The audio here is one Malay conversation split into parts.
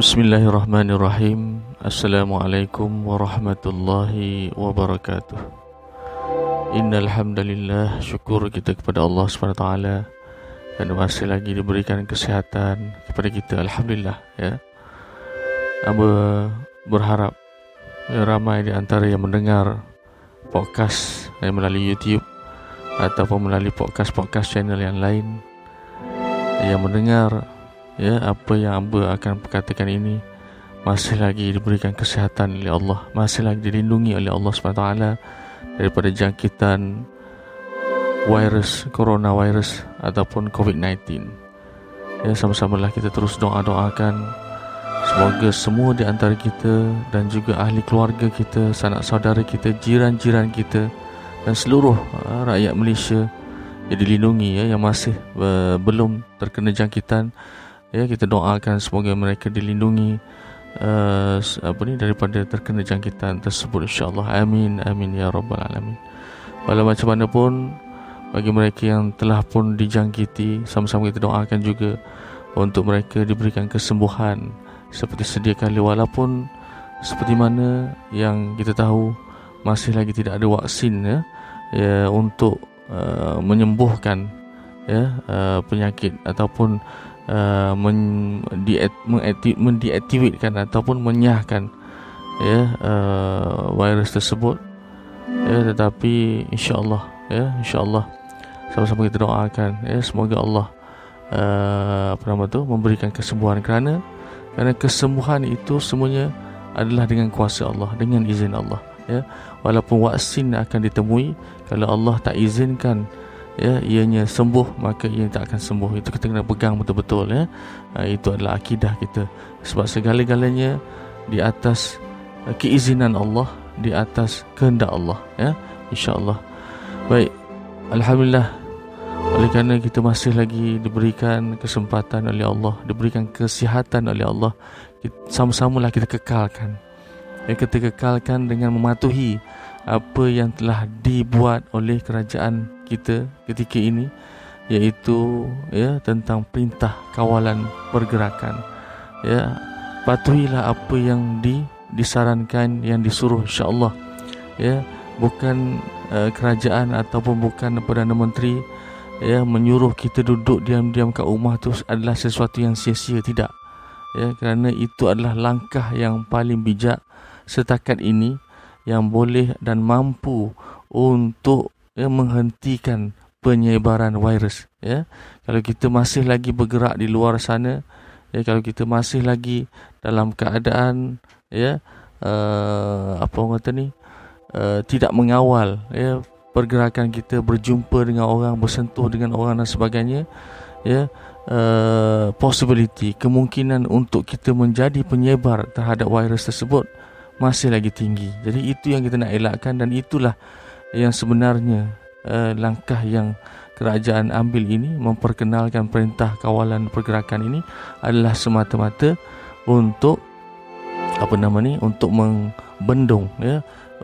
Bismillahirrahmanirrahim. Assalamualaikum warahmatullahi wabarakatuh. Innal hamdalillah, syukur kita kepada Allah SWT kerana masih lagi diberikan kesihatan kepada kita, alhamdulillah ya. Amba berharap ramai di antara yang mendengar podcast melalui YouTube ataupun melalui podcast channel yang lain yang mendengar apa yang amba akan perkatakan ini masih lagi diberikan kesihatan oleh Allah, masih lagi dilindungi oleh Allah SWT daripada jangkitan virus coronavirus ataupun COVID-19. Sama-samalah kita terus doakan semoga semua di antara kita dan juga ahli keluarga kita, sanak saudara kita, jiran-jiran kita dan seluruh rakyat Malaysia dilindungi yang masih belum terkena jangkitan. Kita doakan semoga mereka dilindungi daripada terkena jangkitan tersebut, insya-Allah. Amin amin ya rabbal alamin. Walau macam mana pun, bagi mereka yang telah pun dijangkiti, sama-sama kita doakan juga untuk mereka diberikan kesembuhan seperti sedia kala. Walaupun seperti mana yang kita tahu masih lagi tidak ada vaksin untuk menyembuhkan penyakit ataupun mendeaktifkan ataupun menyahkan virus tersebut, tetapi insya-Allah sama-sama kita doakan semoga Allah memberikan kesembuhan, kerana kesembuhan itu semuanya adalah dengan kuasa Allah, dengan izin Allah walaupun vaksin akan ditemui, kalau Allah tak izinkan ianya sembuh, maka ia tak akan sembuh. Itu kita kena pegang betul-betul itu adalah akidah kita, sebab segala-galanya di atas keizinan Allah, di atas kehendak Allah insya-Allah. Baik, alhamdulillah, oleh kerana kita masih lagi diberikan kesempatan oleh Allah, diberikan kesihatan oleh Allah, sama-samalah kita kekalkan. Kita kekalkan dengan mematuhi apa yang telah dibuat oleh kerajaan kita ketika ini, iaitu tentang perintah kawalan pergerakan. Patuhilah apa yang disarankan, yang disuruh, insya-Allah. Bukan kerajaan ataupun bukan Perdana Menteri menyuruh kita duduk diam-diam kat rumah tu adalah sesuatu yang sia-sia, tidak. Kerana itu adalah langkah yang paling bijak setakat ini yang boleh dan mampu untuk menghentikan penyebaran virus. Kalau kita masih lagi bergerak di luar sana, kalau kita masih lagi dalam keadaan tidak mengawal pergerakan kita, berjumpa dengan orang, bersentuh dengan orang dan sebagainya, possibility, kemungkinan untuk kita menjadi penyebar terhadap virus tersebut masih lagi tinggi. Jadi itu yang kita nak elakkan, dan itulah yang sebenarnya langkah yang kerajaan ambil ini, memperkenalkan perintah kawalan pergerakan ini adalah semata-mata untuk untuk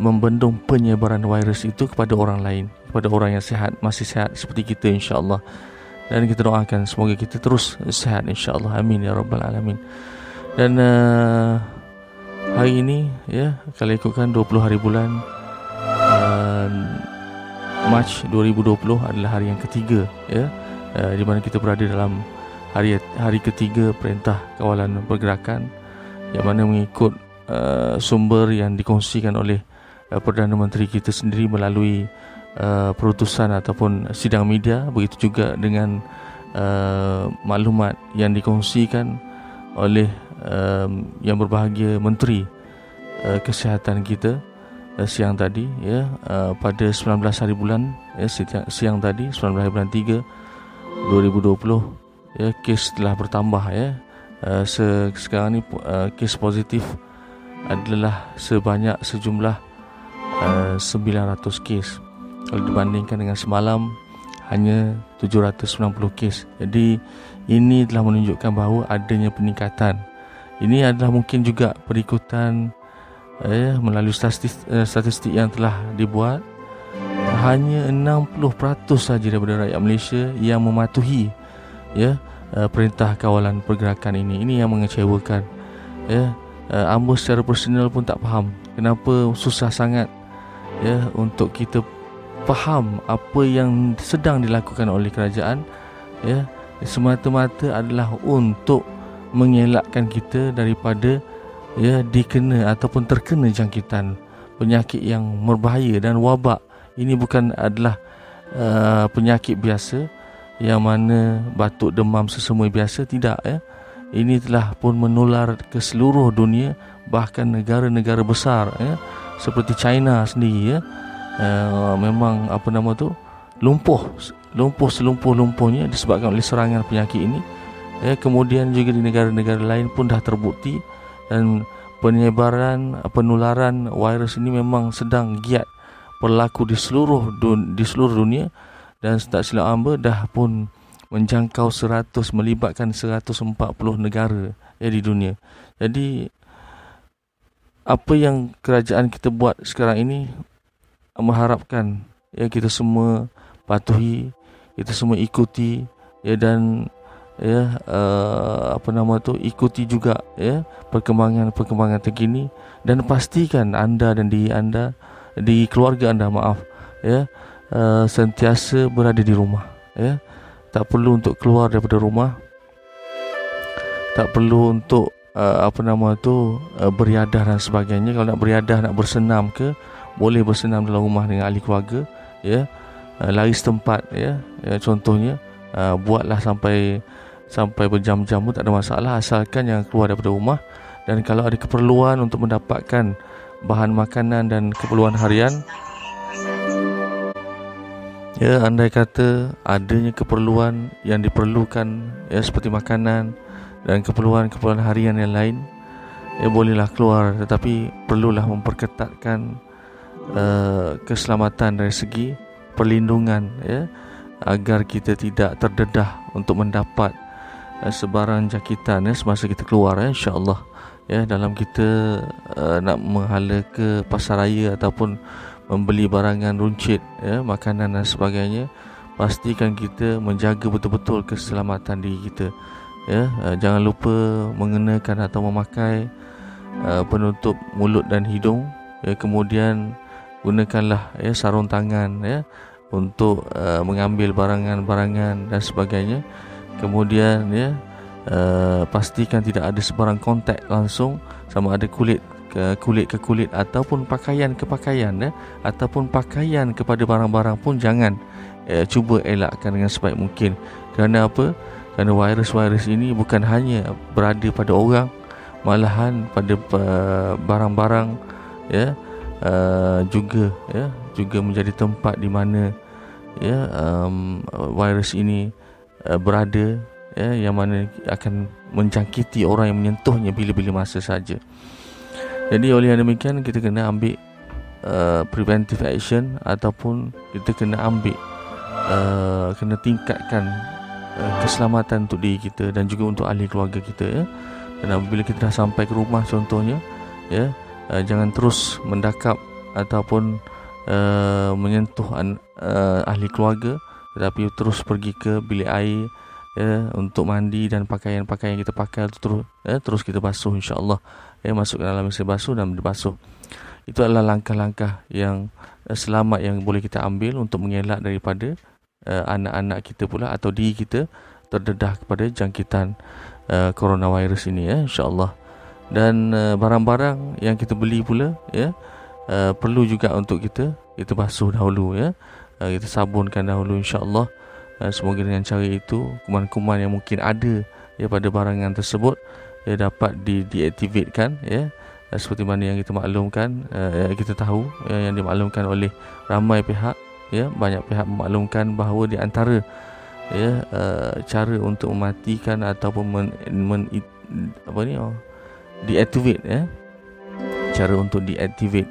membendung penyebaran virus itu kepada orang lain, kepada orang yang sihat, masih sihat seperti kita, insya-Allah. Dan kita doakan semoga kita terus sihat, insya-Allah. Amin ya rabbal alamin. Dan hari ini kalau ikutkan 20 hari bulan Mac 2020 adalah hari yang ketiga di mana kita berada dalam hari ketiga perintah kawalan pergerakan, yang mana mengikut sumber yang dikongsikan oleh Perdana Menteri kita sendiri melalui perutusan ataupun sidang media, begitu juga dengan maklumat yang dikongsikan oleh yang berbahagia Menteri Kesihatan kita siang tadi pada 19 hari bulan siang tadi 19 hari bulan 3 2020 kes telah bertambah sekarang ni kes positif adalah sejumlah 900 kes, kalau dibandingkan dengan semalam hanya 790 kes. Jadi ini telah menunjukkan bahawa adanya peningkatan. Ini adalah mungkin juga perikutan melalui statistik yang telah dibuat. Hanya 60% saja daripada rakyat Malaysia yang mematuhi perintah kawalan pergerakan ini. Ini yang mengecewakan. ya. Amba secara personal pun tak faham kenapa susah sangat ya untuk kita faham apa yang sedang dilakukan oleh kerajaan, ya. Semata-mata adalah untuk mengelakkan kita daripada ya dikena ataupun terkena jangkitan penyakit yang berbahaya dan wabak. Ini bukan adalah penyakit biasa yang mana batuk, demam, sesemua biasa, tidak, ya. Ini telah pun menular ke seluruh dunia, bahkan negara-negara besar, ya, seperti China sendiri, ya. Memang lumpuh selumpuh-lumpuhnya disebabkan oleh serangan penyakit ini, ya. Kemudian juga di negara-negara lain pun dah terbukti, dan penularan virus ini memang sedang giat berlaku di seluruh dunia, dan tak silap amba dah pun menjangkau melibatkan 140 negara, ya, di dunia. Jadi apa yang kerajaan kita buat sekarang ini, mengharapkan ya kita semua patuhi, kita semua ikuti, ya, dan ya ikuti juga ya perkembangan terkini, dan pastikan anda dan di keluarga anda ya sentiasa berada di rumah, ya. Tak perlu untuk keluar daripada rumah, tak perlu untuk beriadah dan sebagainya. Kalau nak beriadah, nak bersenam ke, boleh bersenam dalam rumah dengan ahli keluarga, ya. Lari setempat, ya, contohnya, buatlah sampai berjam-jam pun tak ada masalah, asalkan yang keluar daripada rumah. Dan kalau ada keperluan untuk mendapatkan bahan makanan dan keperluan harian, ya, andai kata adanya keperluan yang diperlukan, ya, seperti makanan dan keperluan harian yang lain, ya, bolehlah keluar. Tetapi perlulah memperketatkan keselamatan dari segi perlindungan, ya, agar kita tidak terdedah untuk mendapat sebarang jangkitan, ya, semasa kita keluar, ya, insya-Allah, ya. Dalam kita nak menghala ke pasar raya ataupun membeli barangan runcit, ya, makanan dan sebagainya, pastikan kita menjaga betul-betul keselamatan diri kita, ya. Jangan lupa mengenakan atau memakai penutup mulut dan hidung, ya. Kemudian gunakanlah, ya, sarung tangan, ya, untuk mengambil barangan-barangan dan sebagainya. Kemudian, ya, pastikan tidak ada sebarang kontak langsung, sama ada kulit ke kulit ataupun pakaian ke pakaian, ya, ataupun pakaian kepada barang-barang pun jangan cuba elakkan dengan sebaik mungkin. Kerana apa? Kerana virus ini bukan hanya berada pada orang, malahan pada barang-barang, ya, juga menjadi tempat di mana, ya, virus ini berada, ya, yang mana akan menjangkiti orang yang menyentuhnya bila-bila masa saja. Jadi oleh yang demikian, kita kena ambil preventive action, ataupun kita kena kena tingkatkan keselamatan untuk diri kita dan juga untuk ahli keluarga kita, ya. Dan apabila kita dah sampai ke rumah contohnya, ya, jangan terus mendakap ataupun menyentuh ahli keluarga, tetapi terus pergi ke bilik air, ya, untuk mandi, dan pakaian-pakaian yang kita pakai terus kita basuh, insya-Allah, ya, masuk ke dalam mesin basuh dan dibasuh. Itu adalah langkah-langkah yang selamat yang boleh kita ambil untuk mengelak daripada anak-anak kita pula atau diri kita terdedah kepada jangkitan coronavirus ini, ya, insya-Allah. Dan barang-barang yang kita beli pula, ya, perlu juga untuk kita basuh dahulu, ya. Kita sabunkan dahulu, insya-Allah. Semoga dengan cara itu kuman-kuman yang mungkin ada, ya, pada barangan tersebut, ya, dapat deaktifkan, ya. Seperti mana yang kita maklumkan, kita tahu, ya, yang dimaklumkan oleh ramai pihak, ya, banyak pihak memaklumkan bahawa di antara, ya, cara untuk mematikan ataupun deactivate, ya, cara untuk deactivate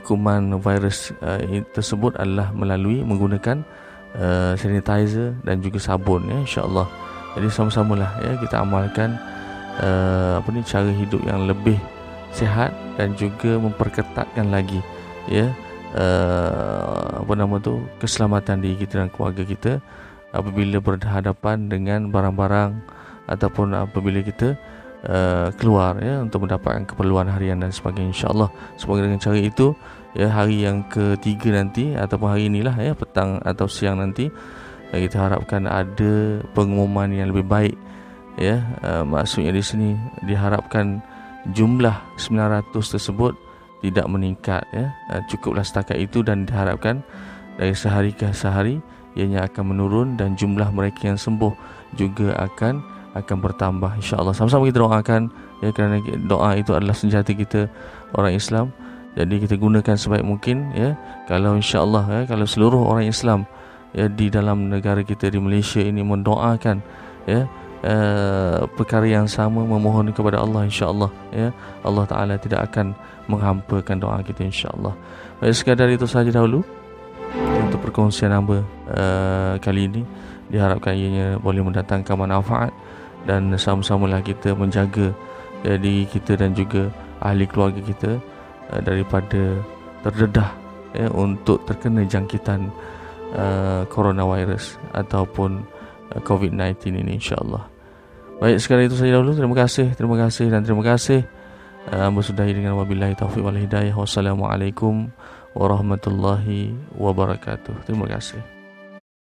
kuman virus tersebut adalah melalui menggunakan sanitizer dan juga sabun, ya, insya-Allah. Jadi sama-samalah, ya, kita amalkan cara hidup yang lebih sihat dan juga memperketatkan lagi, ya, keselamatan diri kita dan keluarga kita apabila berhadapan dengan barang-barang ataupun apabila kita keluar ya untuk mendapatkan keperluan harian dan sebagainya, insya-Allah. Semoga dengan cara itu ya hari yang ketiga nanti ataupun hari inilah ya petang atau siang nanti kita harapkan ada pengumuman yang lebih baik ya. Maksudnya di sini diharapkan jumlah 900 tersebut tidak meningkat ya. Cukuplah setakat itu, dan diharapkan dari sehari ke sehari ianya akan menurun dan jumlah mereka yang sembuh juga akan bertambah, insya-Allah. Sama-sama kita doakan ya, kerana doa itu adalah senjata kita orang Islam. Jadi kita gunakan sebaik mungkin ya. Kalau insya-Allah ya, kalau seluruh orang Islam ya di dalam negara kita di Malaysia ini mendoakan ya perkara yang sama, memohon kepada Allah, insya-Allah ya, Allah Taala tidak akan menghampakan doa kita, insya-Allah. Baik, sekadar itu saja dahulu untuk perkongsian hamba kali ini. Diharapkan ianya boleh mendatangkan manfaat, dan sama-samalah kita menjaga diri kita dan juga ahli keluarga kita daripada terdedah ya, untuk terkena jangkitan coronavirus ataupun COVID-19 ini, insya-Allah. Baik, sekarang itu saja dahulu. Terima kasih. Hamba sudahi dengan wabillahi taufiq wal hidayah. Wassalamualaikum warahmatullahi wabarakatuh. Terima kasih.